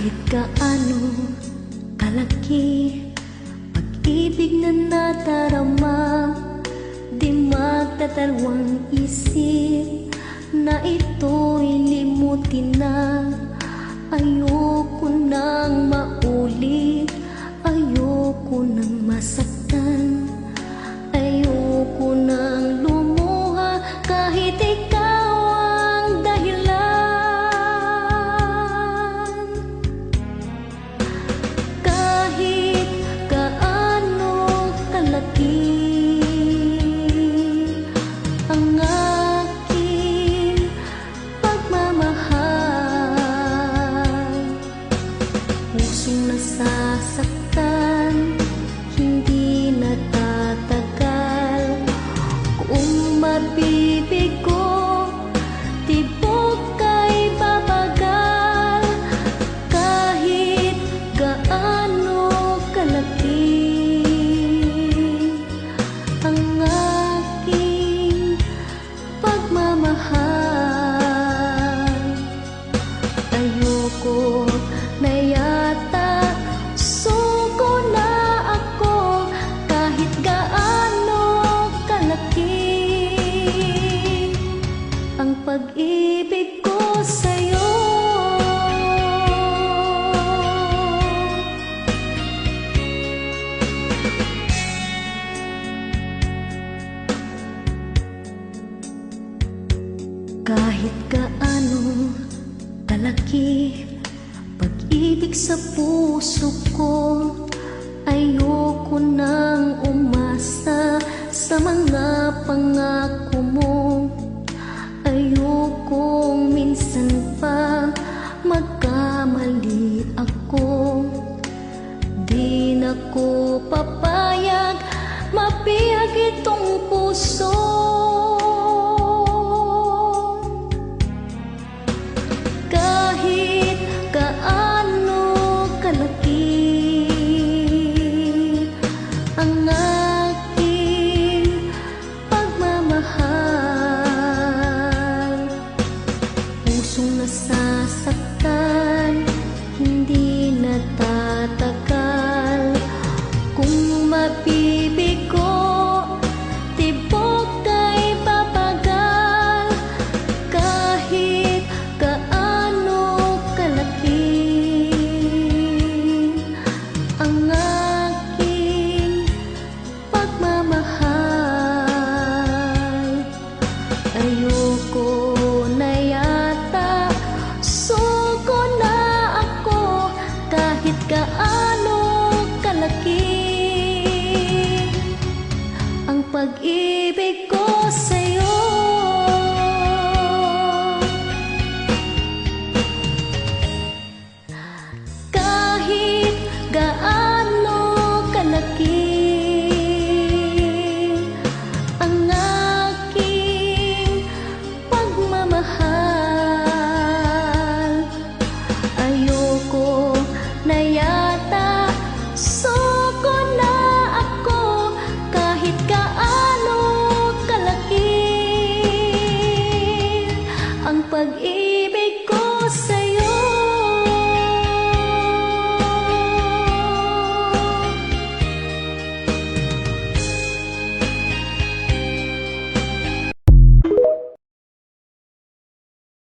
Kahit gaano kalaki pag-ibig na nadarama, di magdadalawang isip na ito'y limutin na. Ayoko nang maulit, ayoko nang masaktan, ayoko nang lumuha kahit ikaw ang dahilan. Kahit gaano kalaki ang aking pagmamahal, pusong nasasaktan, hindi natatagal. Kung mabibigo, tibok kay babagal. Kahit gaano kalaki ang aking pagmamahal, ayoko na yata, suko na ako. Kahit gaano kalaki ang pag-ibig ko sa'yo, kahit gaano kalaki pag-ibig sa puso ko, ayoko nang umasa sa mga pangako mo. Ayokong minsan pa magkamali ako, di na ko papayag mapihag itong puso. Kahit gaano kalaki ang aking pagmamahal, pusong nasasaktan, hindi natatagal. Kung mabibigo, tibok kay babagal. Kahit gaano kalaki ang aking pagmamahal, ayoko na yata, suko na ako. Kahit gaano kalaki ang pag-ibig ko sa'yo, kahit gaano kalaki ang aking pagmamahal, ayoko na yata, suko na ako. Kahit gaano kalaki ang pag-ibig ko sa'yo.